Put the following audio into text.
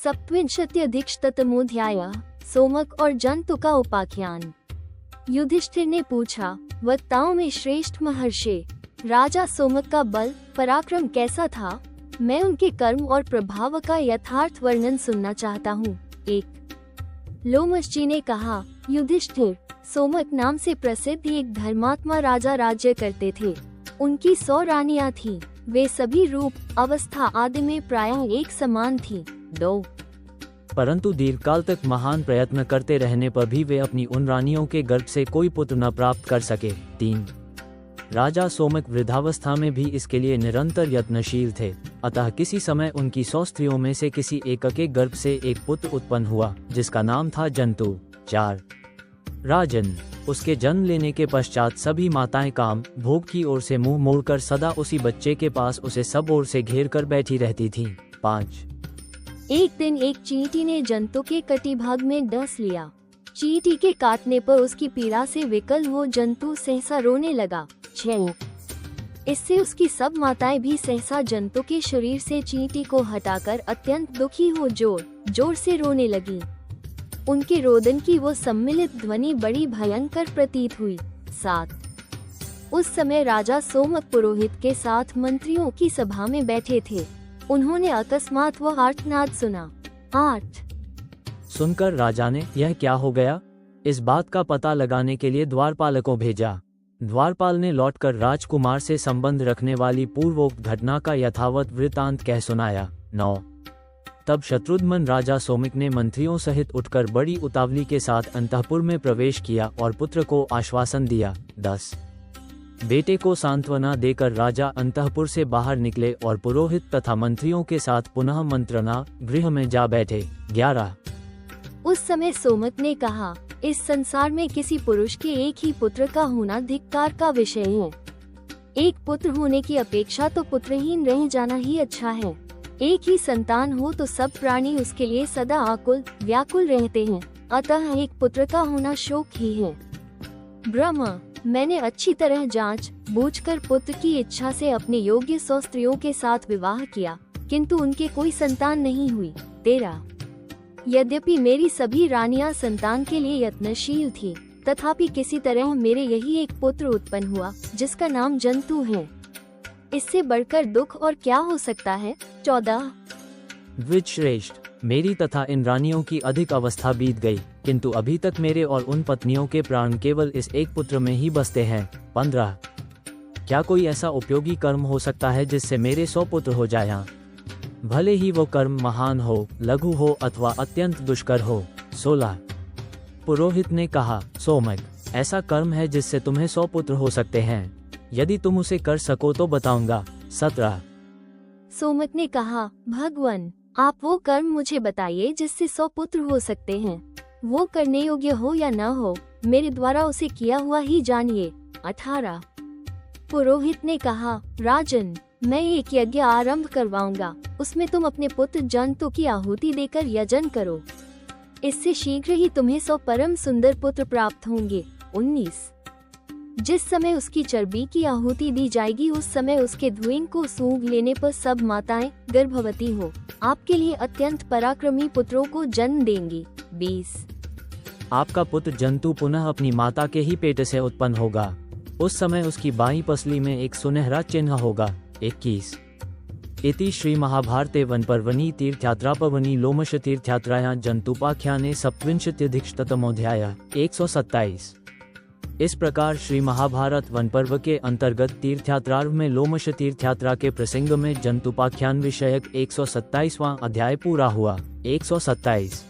सप्तविंशत्यधिकशततमोऽध्यायः सोमक और जंतु का उपाख्यान। युधिष्ठिर ने पूछा, वक्ताओं में श्रेष्ठ महर्षि, राजा सोमक का बल पराक्रम कैसा था? मैं उनके कर्म और प्रभाव का यथार्थ वर्णन सुनना चाहता हूँ। 1 लोमश ने कहा, युधिष्ठिर, सोमक नाम से प्रसिद्ध एक धर्मात्मा राजा राज्य करते थे। उनकी 100 रानियां थीं। वे सभी रूप, अवस्था आदि में प्रायः एक समान थीं। 2 परंतु दीर्घकाल तक महान प्रयत्न करते रहने पर भी वे अपनी उन रानियों के गर्भ से कोई पुत्र न प्राप्त कर सके। 3 राजा सोमक वृद्धावस्था में भी इसके लिए निरंतर यत्नशील थे, अतः किसी समय उनकी 100 स्त्रियों में से किसी एक के गर्भ से एक पुत्र उत्पन्न हुआ, जिसका नाम था जंतु। 4 राजन, उसके जन्म लेने के पश्चात सभी माताएं काम, भोग की ओर से मुंह मोड़कर सदा उसी बच्चे के पास उसे सब ओर से घेर कर बैठी रहती थीं। 5 एक दिन एक चींटी ने जंतु के कटिभाग में डस लिया। चींटी के काटने पर उसकी पीड़ा से विकल हो जंतु सहसा रोने लगा। 6 इससे उसकी सब माताएं भी सहसा जंतु के शरीर से चींटी को हटाकर अत्यंत दुखी हो जोर जोर से रोने लगी। उनके रोदन की वो सम्मिलित ध्वनि बड़ी भयंकर प्रतीत हुई। 7 उस समय राजा सोमक पुरोहित के साथ मंत्रियों की सभा में बैठे थे। उन्होंने अकस्मात वह आर्तनाद सुना। 8 सुनकर राजा ने, यह क्या हो गया? इस बात का पता लगाने के लिए द्वारपालकों भेजा। द्वारपाल ने लौटकर राजकुमार से संबंध रखने वाली पूर्वोक्त घटना का यथावत वृत्तांत कह सुनाया। 9 तब शत्रुघ्न राजा सोमक ने मंत्रियों सहित उठकर बड़ी उतावली के साथ अंतःपुर में प्रवेश किया और पुत्र को आश्वासन दिया। 10 बेटे को सांत्वना देकर राजा अंतःपुर से बाहर निकले और पुरोहित तथा मंत्रियों के साथ पुनः मंत्रणा गृह में जा बैठे। 11 उस समय सोमक ने कहा, इस संसार में किसी पुरुष के एक ही पुत्र का होना धिक्कार का विषय है। एक पुत्र होने की अपेक्षा तो पुत्रहीन रह जाना ही अच्छा है। एक ही संतान हो तो सब प्राणी उसके लिए सदा आकुल व्याकुल रहते हैं, अतः एक पुत्र का होना शोक ही है। ब्रह्म, मैंने अच्छी तरह जांच बूझकर पुत्र की इच्छा से अपने योग्य 100 स्त्रियों के साथ विवाह किया, किंतु उनके कोई संतान नहीं हुई। 13 यद्यपि मेरी सभी रानियां संतान के लिए यत्नशील थी, तथापि किसी तरह मेरे यही एक पुत्र उत्पन्न हुआ, जिसका नाम जंतु है। इससे बढ़कर दुख और क्या हो सकता है। 14 द्विजश्रेष्ठ, मेरी तथा इन रानियों की अधिक अवस्था बीत गई, किंतु अभी तक मेरे और उन पत्नियों के प्राण केवल इस एक पुत्र में ही बसते हैं। 15 क्या कोई ऐसा उपयोगी कर्म हो सकता है जिससे मेरे 100 पुत्र हो जाएं? भले ही वो कर्म महान हो, लघु हो अथवा अत्यंत दुष्कर हो। 16 पुरोहित ने कहा, सोमक, ऐसा कर्म है जिससे तुम्हें 100 पुत्र हो सकते हैं। यदि तुम उसे कर सको तो बताऊंगा। 17 सोमक ने कहा, भगवान, आप वो कर्म मुझे बताइए जिससे 100 पुत्र हो सकते हैं। वो करने योग्य हो या न हो, मेरे द्वारा उसे किया हुआ ही जानिए। 18 पुरोहित ने कहा, राजन, मैं एक यज्ञ आरंभ करवाऊंगा। उसमें तुम अपने पुत्र जंतु की आहुति देकर यजन करो। इससे शीघ्र ही तुम्हें 100 परम सुंदर पुत्र प्राप्त होंगे। 19 जिस समय उसकी चर्बी की आहुति दी जाएगी, उस समय उसके धुएं को सूंघ लेने पर सब माताएं गर्भवती हो आपके लिए अत्यंत पराक्रमी पुत्रों को जन्म देंगी। 20 आपका पुत्र जंतु पुनः अपनी माता के ही पेट से उत्पन्न होगा। उस समय उसकी बाईं पसली में एक सुनहरा चिन्ह होगा। 21 इति श्री महाभारते वनपर्वणि तीर्थयात्रापर्वणि लोमश तीर्थयात्रायां जंतुपाख्याने सप्तविंशत्यधिकशततमोऽध्यायः 127। इस प्रकार श्री महाभारत वन पर्व के अंतर्गत तीर्थयात्रार्व में लोमश तीर्थयात्रा के प्रसंग में जंतुपाख्यान विषयक 127वां अध्याय पूरा हुआ। 127